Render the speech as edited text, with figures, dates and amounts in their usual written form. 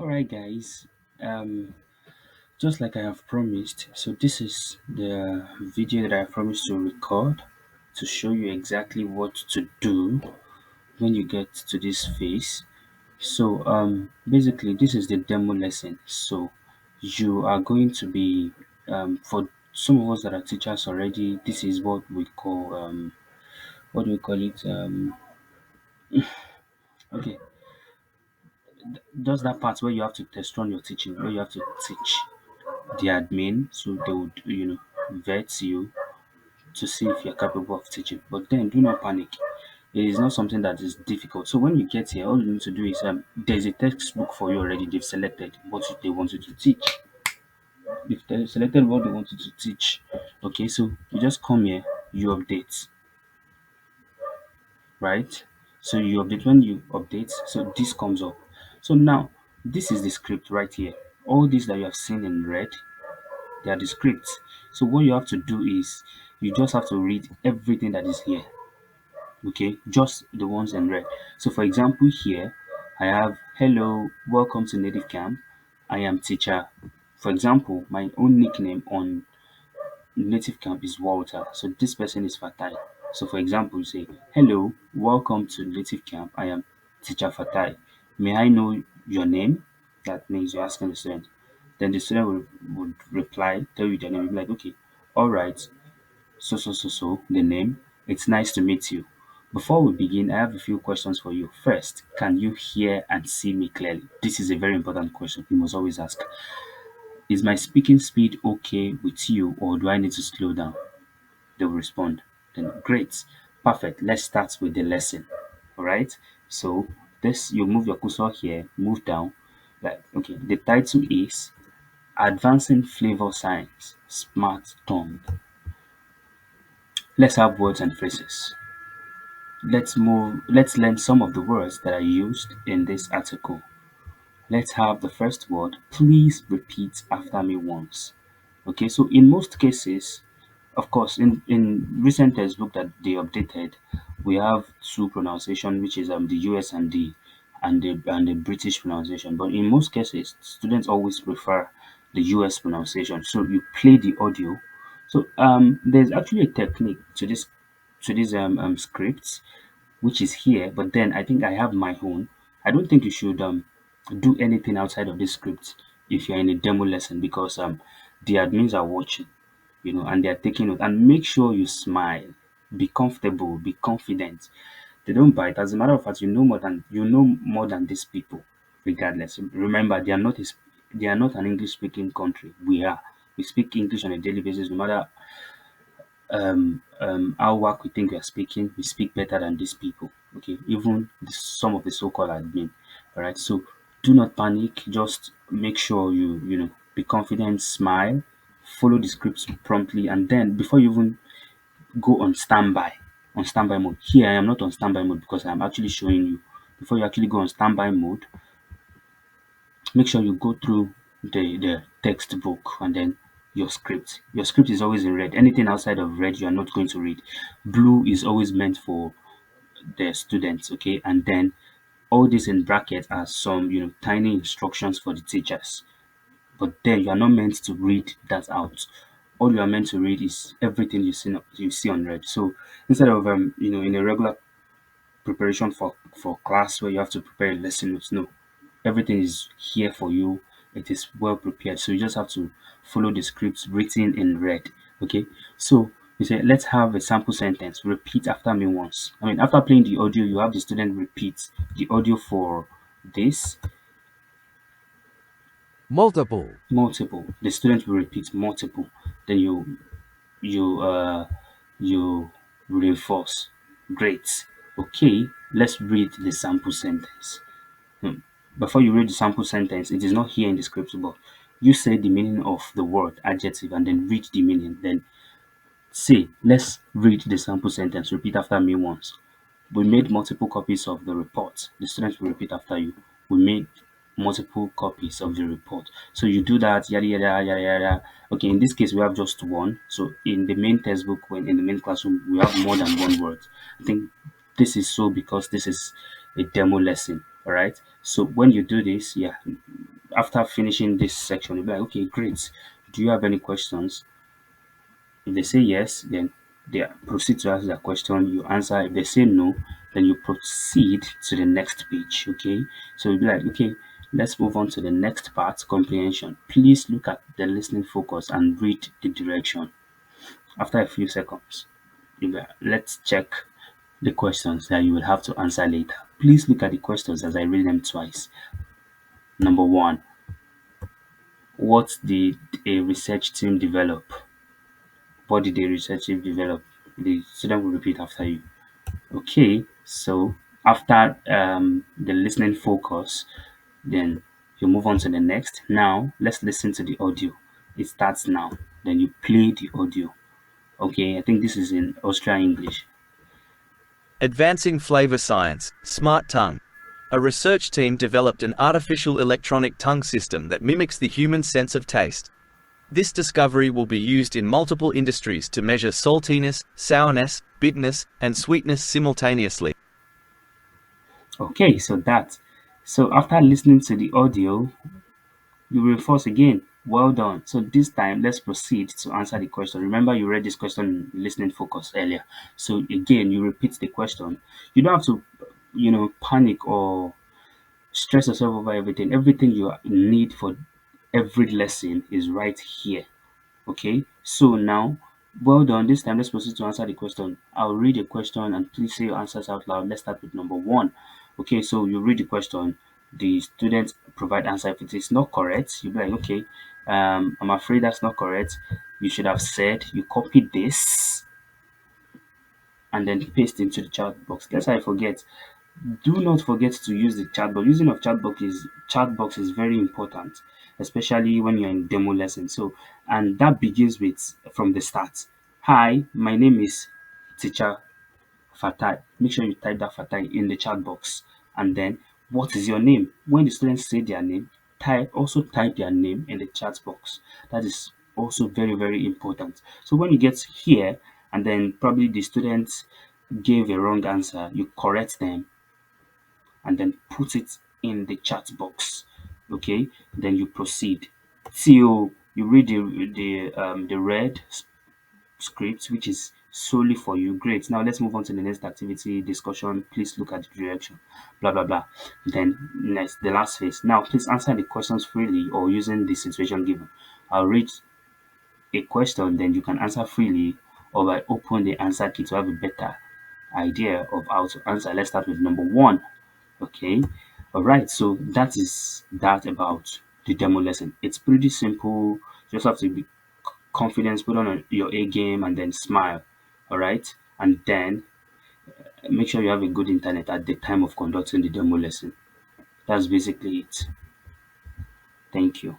Alright, guys. Um, just like I have promised, so this is the video that I promised to record to show you exactly what to do when you get to this phase. So, basically, this is the demo lesson. So, you are going to be, for some of us that are teachers already, this is what we call, what do we call it? Okay, does that part where you have to test run your teaching, where you have to teach the admin, so they would vet you to see if you're capable of teaching. But then do not panic. It is not something that is difficult. So when you get here, all you need to do is there's a textbook for you already. They've selected what they want you to teach. If they selected what they want you to teach, okay, so you just come here, you update, right? So you update. When you update, so this comes up. So now this is the script right here. All these that you have seen in red, they are the scripts. So what you have to do is you just have to read everything that is here. Okay, just the ones in red. So for example, here I have hello, welcome to Native Camp. I am teacher. For example, my own nickname on Native Camp is Walter. So this person is Fatai. So for example, you say hello, welcome to Native Camp. I am teacher Fatai. May I know your name? That means you're asking the student. Then the student would reply, tell you their name. You'll be like, okay, all right, so, the name. It's nice to meet you. Before we begin, I have a few questions for you. First, can you hear and see me clearly? This is a very important question. You must always ask. Is my speaking speed okay with you, or do I need to slow down? They'll respond. Then, great. Perfect. Let's start with the lesson. All right. So, this, you move your cursor here, move down. Like, okay, the title is Advancing Flavor Science Smart Tongue. Let's have words and phrases. Let's learn some of the words that are used in this article. Let's have the first word. Please repeat after me once. Okay, so in most cases, of course, in recent textbook that they updated, we have two pronunciation, which is the US and the British pronunciation. But in most cases, students always prefer the US pronunciation. So you play the audio. So there's actually a technique to this script, which is here, but then I think I have my own. I don't think you should do anything outside of this script if you're in a demo lesson, because the admins are watching, and they're taking note. And make sure you smile, be comfortable, be confident. They don't bite. As a matter of fact, you know more than these people, regardless. Remember, they are not an English speaking country. We are. We speak English on a daily basis, no matter how work we think we are speaking, we speak better than these people. Okay, even some of the so-called admin. All right, so do not panic. Just make sure you be confident, smile, follow the scripts promptly, and then before you even go on standby mode. Here I am not on standby mode because I'm actually showing you. Before you actually go on standby mode, make sure you go through the textbook and then your script. Your script is always in red. Anything outside of red, you are not going to read. Blue is always meant for the students, okay? And then all this in brackets are some, tiny instructions for the teachers. But then you are not meant to read that out. All you are meant to read is everything you see on red. So instead of in a regular preparation for class where you have to prepare a lesson notes. No, everything is here for you. It is well prepared. So you just have to follow the scripts written in red. Okay. So you say, let's have a sample sentence. Repeat after me once. I mean, after playing the audio, you have the student repeat the audio for this multiple, multiple. The student will repeat multiple. Then you you reinforce. Great. Okay, let's read the sample sentence. Hmm. Before you read the sample sentence, it is not here in the script, but you say the meaning of the word adjective and then read the meaning. Then say, let's read the sample sentence. Repeat after me once. We made multiple copies of the report. The students will repeat after you. We made multiple copies of the report. So you do that, yada yada yada yada. Okay, in this case we have just one. So in the main textbook, when in the main classroom, we have more than one word. I think this is so because this is a demo lesson. All right. So when you do this, yeah, after finishing this section, you'll be like, okay, great. Do you have any questions? If they say yes, then they proceed to ask their question. You answer. If they say no, then you proceed to the next page. Okay. So you'll be like, okay, let's move on to the next part, comprehension. Please look at the listening focus and read the direction. After a few seconds, you'll be like, let's check the questions that you will have to answer later. Please look at the questions as I read them twice. Number one, what did a research team develop? What did the research team develop? The student will repeat after you. Okay, so after the listening focus, then you move on to the next. Now, let's listen to the audio. It starts now. Then you play the audio. Okay, I think this is in Austrian English. Advancing flavor science, smart tongue. A research team developed an artificial electronic tongue system that mimics the human sense of taste. This discovery will be used in multiple industries to measure saltiness, sourness, bitterness, and sweetness simultaneously. Okay, so that. So after listening to the audio, you reinforce again. Well done. So this time, let's proceed to answer the question. Remember, you read this question in listening focus earlier. So again, you repeat the question. You don't have to, panic or stress yourself over everything. Everything you need for every lesson is right here. Okay, so now, well done. This time, let's proceed to answer the question. I'll read the question and please say your answers out loud. Let's start with number one. Okay, so you read the question. The student provide answer. If it is not correct, you'll be like, okay, I'm afraid that's not correct. You should have said you copied this and then paste into the chat box. Lest I forget, do not forget to use the chat box. Using of chat box is very important, especially when you're in demo lesson. So, and that begins with from the start. Hi, my name is teacher Fatai. Make sure you type that Fatai in the chat box. And then, what is your name? When the students say their name, type their name in the chat box. That is also very, very important. So when you get here, and then probably the students gave a wrong answer, you correct them and then put it in the chat box. Okay, then you proceed till you read the red script, which is solely for you. Great. Now let's move on to the next activity discussion. Please look at the direction. Blah blah blah. Then next, the last phase. Now please answer the questions freely or using the situation given. I'll read a question, then you can answer freely or by open the answer key to have a better idea of how to answer. Let's start with number one. Okay. All right. So that is that about the demo lesson. It's pretty simple. You just have to be confident, put on your A game, and then smile. All right. And then make sure you have a good internet at the time of conducting the demo lesson. That's basically it. Thank you.